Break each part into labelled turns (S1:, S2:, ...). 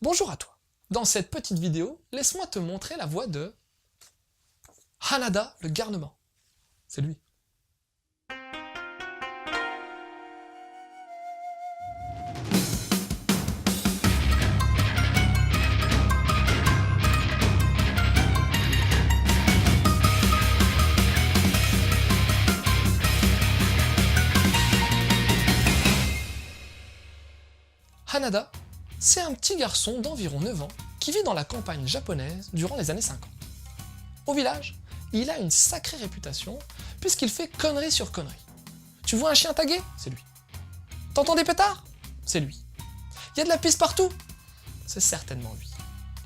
S1: Bonjour à toi. Dans cette petite vidéo, laisse-moi te montrer la voix de Hanada le garnement. C'est lui. Hanada, c'est un petit garçon d'environ 9 ans qui vit dans la campagne japonaise durant les années 50. Au village, il a une sacrée réputation puisqu'il fait connerie sur connerie. Tu vois un chien tagué? C'est lui. T'entends des pétards? C'est lui. Il y a de la pisse partout? C'est certainement lui.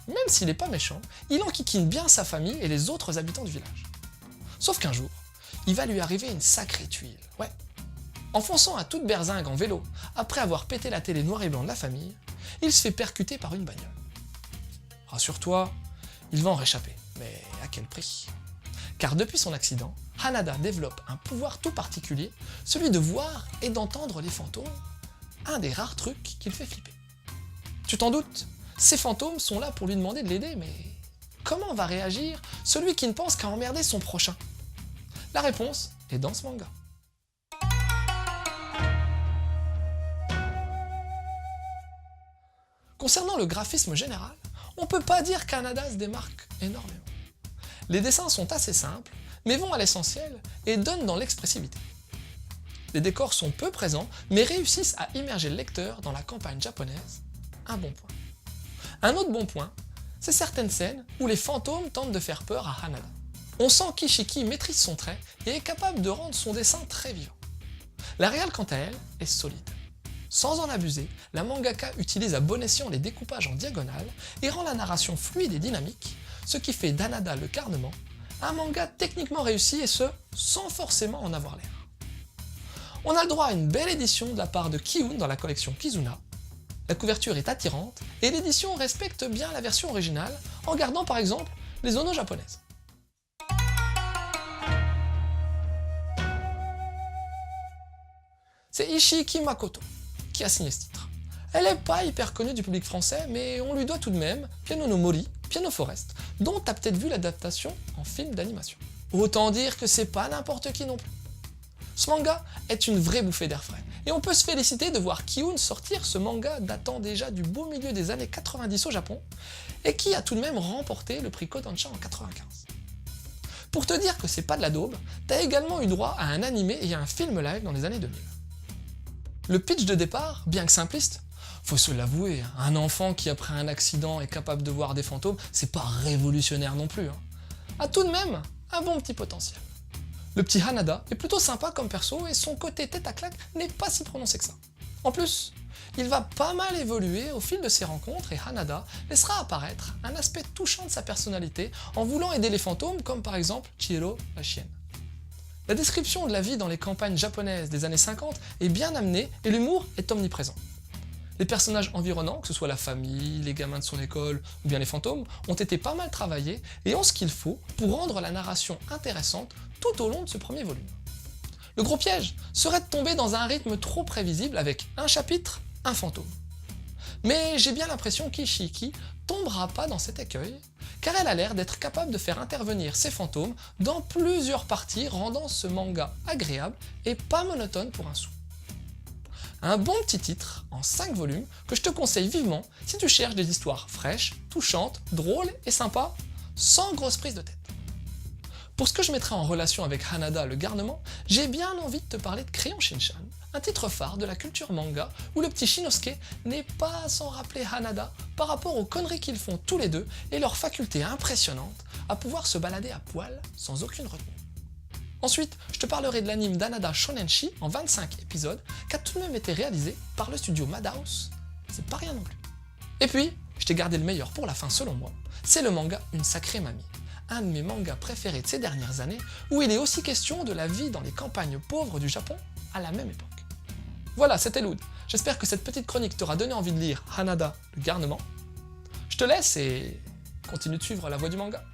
S1: Même s'il n'est pas méchant, il enquiquine bien sa famille et les autres habitants du village. Sauf qu'un jour, il va lui arriver une sacrée tuile. Ouais. En fonçant à toute berzingue en vélo, après avoir pété la télé noir et blanc de la famille, il se fait percuter par une bagnole. Rassure-toi, il va en réchapper, mais à quel prix? Car depuis son accident, Hanada développe un pouvoir tout particulier, celui de voir et d'entendre les fantômes, un des rares trucs qui le fait flipper. Tu t'en doutes, ces fantômes sont là pour lui demander de l'aider, mais comment va réagir celui qui ne pense qu'à emmerder son prochain? La réponse est dans ce manga. Concernant le graphisme général, on peut pas dire qu'Hanada se démarque énormément. Les dessins sont assez simples, mais vont à l'essentiel et donnent dans l'expressivité. Les décors sont peu présents, mais réussissent à immerger le lecteur dans la campagne japonaise. Un bon point. Un autre bon point, c'est certaines scènes où les fantômes tentent de faire peur à Hanada. On sent qu'Ishiki maîtrise son trait et est capable de rendre son dessin très vivant. La réal, quant à elle, est solide. Sans en abuser, la mangaka utilise à bon escient les découpages en diagonale et rend la narration fluide et dynamique, ce qui fait d'Hanada le garnement un manga techniquement réussi et ce, sans forcément en avoir l'air. On a le droit à une belle édition de la part de Kiun dans la collection Kizuna. La couverture est attirante et l'édition respecte bien la version originale en gardant par exemple les onos japonaises. C'est Ishiki Makoto qui a signé ce titre. Elle n'est pas hyper connue du public français, mais on lui doit tout de même Piano no Mori, Piano Forest, dont t'as peut-être vu l'adaptation en film d'animation. Autant dire que c'est pas n'importe qui non plus. Ce manga est une vraie bouffée d'air frais, et on peut se féliciter de voir Kiun sortir ce manga datant déjà du beau milieu des années 90 au Japon, et qui a tout de même remporté le prix Kodansha en 95. Pour te dire que c'est pas de la daube, t'as également eu droit à un animé et à un film live dans les années 2000. Le pitch de départ, bien que simpliste, faut se l'avouer, un enfant qui après un accident est capable de voir des fantômes, c'est pas révolutionnaire non plus. A tout de même un bon petit potentiel. Le petit Hanada est plutôt sympa comme perso et son côté tête à claque n'est pas si prononcé que ça. En plus, il va pas mal évoluer au fil de ses rencontres et Hanada laissera apparaître un aspect touchant de sa personnalité en voulant aider les fantômes comme par exemple Chihiro la chienne. La description de la vie dans les campagnes japonaises des années 50 est bien amenée et l'humour est omniprésent. Les personnages environnants, que ce soit la famille, les gamins de son école ou bien les fantômes, ont été pas mal travaillés et ont ce qu'il faut pour rendre la narration intéressante tout au long de ce premier volume. Le gros piège serait de tomber dans un rythme trop prévisible avec un chapitre, un fantôme. Mais j'ai bien l'impression qu'Ishiki tombera pas dans cet écueil, car elle a l'air d'être capable de faire intervenir ses fantômes dans plusieurs parties, rendant ce manga agréable et pas monotone pour un sou. Un bon petit titre, en 5 volumes, que je te conseille vivement si tu cherches des histoires fraîches, touchantes, drôles et sympas, sans grosse prise de tête. Pour ce que je mettrai en relation avec Hanada le garnement, j'ai bien envie de te parler de Crayon Shinchan, un titre phare de la culture manga où le petit Shinosuke n'est pas sans rappeler Hanada par rapport aux conneries qu'ils font tous les deux et leur faculté impressionnante à pouvoir se balader à poil sans aucune retenue. Ensuite, je te parlerai de l'anime d'Hanada Shonenshi en 25 épisodes qui a tout de même été réalisé par le studio Madhouse, c'est pas rien non plus. Et puis, je t'ai gardé le meilleur pour la fin selon moi, c'est le manga Une sacrée mamie. Un de mes mangas préférés de ces dernières années, où il est aussi question de la vie dans les campagnes pauvres du Japon à la même époque. Voilà, c'était Loud. J'espère que cette petite chronique t'aura donné envie de lire Hanada le garnement. Je te laisse et continue de suivre la voie du manga.